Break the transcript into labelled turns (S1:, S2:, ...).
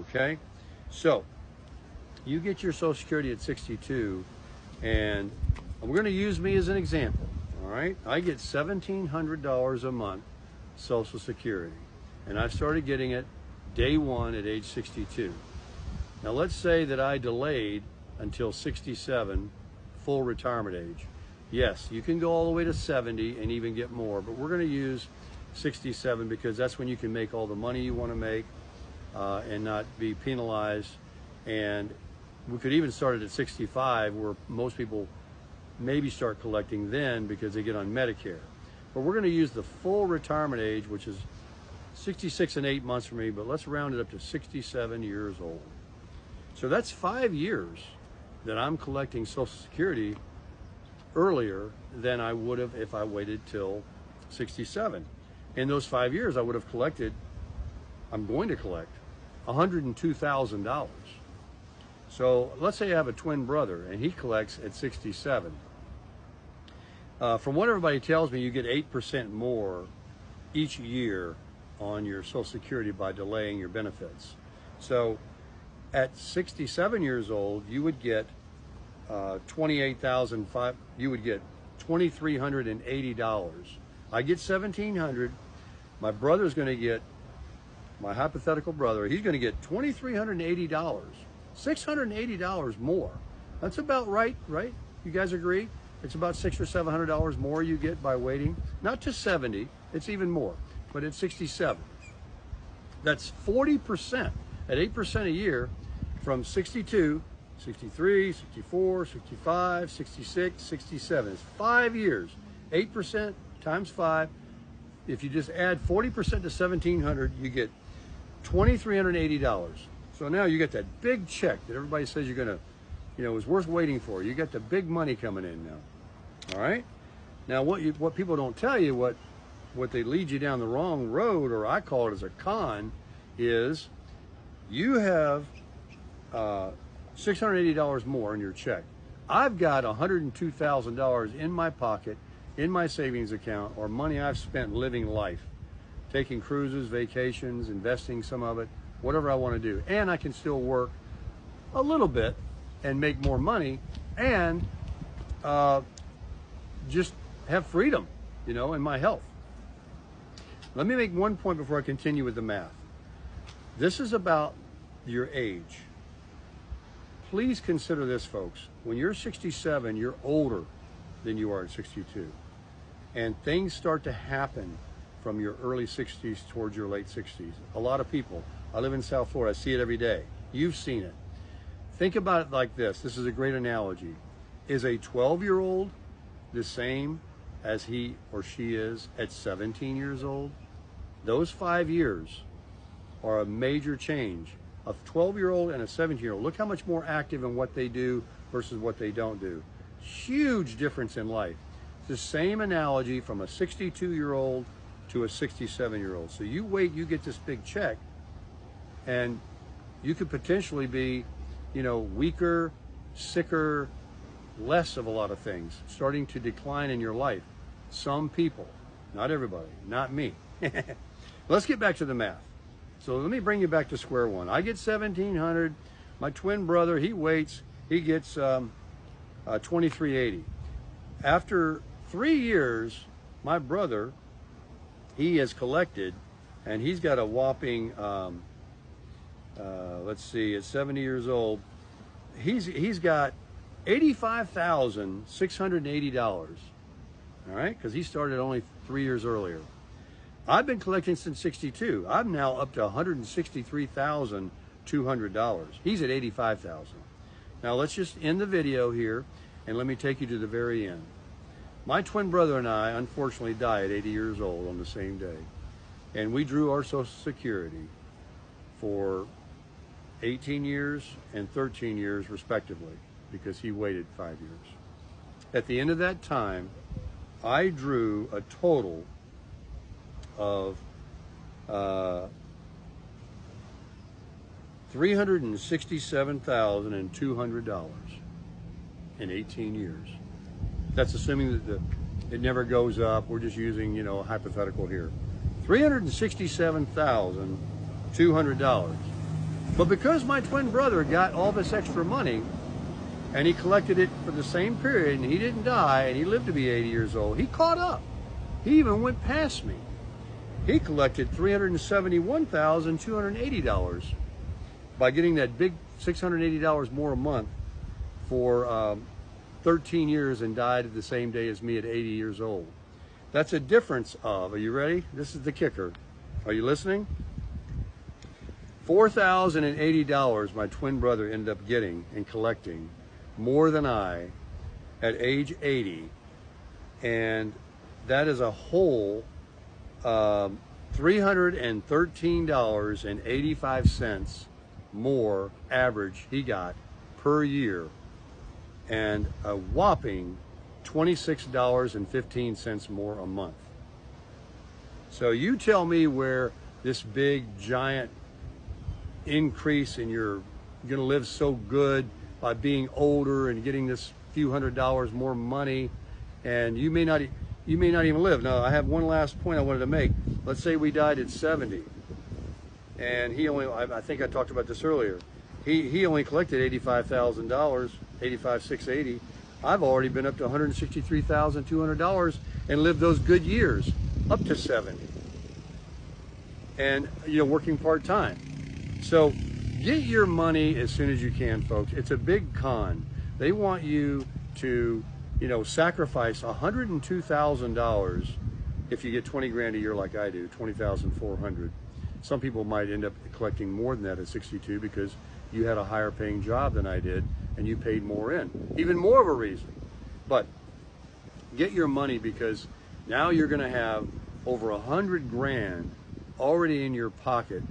S1: Okay, so you get your Social Security at 62, and we're going to use me as an example. All right, I get $1,700 a month Social Security, and I started getting it day one at age 62. Now let's say that I delayed until 67, full retirement age. Yes, you can go all the way to 70 and even get more, but we're going to use 67 because that's when you can make all the money you want to make and not be penalized. And we could even start it at 65, where most people maybe start collecting then because they get on Medicare. But we're going to use the full retirement age, which is 66 and 8 months for me, but let's round it up to 67 years old. So that's 5 years that I'm collecting Social Security earlier than I would have if I waited till 67. In those 5 years, I would have collected, I'm going to collect $102,000. So let's say I have a twin brother and he collects at 67. From what everybody tells me, you get 8% more each year on your Social Security by delaying your benefits. So at 67 years old, you would get $28,500. You would get $2,380. I get $1,700. My brother's going to get, my hypothetical brother, he's going to get $2,380, $680 more. That's about right, right? You guys agree? It's about $600 or $700 more you get by waiting. Not to 70, it's even more, but at 67. That's 40%, at 8% a year, from 62, 63, 64, 65, 66, 67. It's 5 years. 8% times 5. If you just add 40% to 1,700, you get $2,380. So now you get that big check that everybody says you're gonna, is worth waiting for. You got the big money coming in now. All right. Now what people don't tell you, what they lead you down the wrong road, or I call it as a con, is you have $680 more in your check. I've got $102,000 in my pocket, in my savings account, or money I've spent living life, taking cruises, vacations, investing some of it, whatever I want to do. And I can still work a little bit and make more money and just have freedom, in my health. Let me make one point before I continue with the math. This is about your age. Please consider this, folks. When you're 67, you're older than you are at 62. And things start to happen from your early 60s towards your late 60s. A lot of people, I live in South Florida, I see it every day. You've seen it. Think about it like this. This is a great analogy. Is a 12-year-old the same as he or she is at 17 years old? Those 5 years are a major change. A 12-year-old and a 17-year-old, look how much more active in what they do versus what they don't do. Huge difference in life. It's the same analogy from a 62-year-old to a 67-year-old. So you wait, you get this big check, and you could potentially be, weaker, sicker, less of a lot of things, starting to decline in your life. Some people, not everybody, not me. Let's get back to the math. So let me bring you back to square one. I get $1,700. My twin brother, he waits. He gets $2,380. After 3 years, my brother, he has collected, and he's got a whopping, let's see, at 70 years old, he's got $85,680. All right, because he started only 3 years earlier. I've been collecting since 62. I'm now up to $163,200. He's at $85,000. Now let's just end the video here, and let me take you to the very end. My twin brother and I unfortunately died at 80 years old on the same day, and we drew our Social Security for 18 years and 13 years respectively, because he waited 5 years. At the end of that time, I drew a total of $367,200 in 18 years. That's assuming that it never goes up. We're just using, a hypothetical here. $367,200. But because my twin brother got all this extra money and he collected it for the same period and he didn't die and he lived to be 80 years old, he caught up. He even went past me. He collected $371,280 by getting that big $680 more a month for 13 years and died at the same day as me at 80 years old. That's a difference of, are you ready? This is the kicker. Are you listening? $4,080 my twin brother ended up getting and collecting more than I at age 80. And that is a whole $313.85 more average he got per year, and a whopping $26.15 more a month. So you tell me where this big giant increase in you're gonna live so good by being older and getting this few $100s more money, and you may not even live. Now, I have one last point I wanted to make. Let's say we died at 70, and he only, I think I talked about this earlier, he only collected $85,000, $85,680. I've already been up to $163,200 and lived those good years up to 70. And, working part-time. So get your money as soon as you can, folks. It's a big con. They want you to, sacrifice $102,000 if you get 20 grand a year like I do, 20,400. Some people might end up collecting more than that at 62 because you had a higher paying job than I did and you paid more in. Even more of a reason. But get your money, because now you're going to have over 100 grand already in your pocket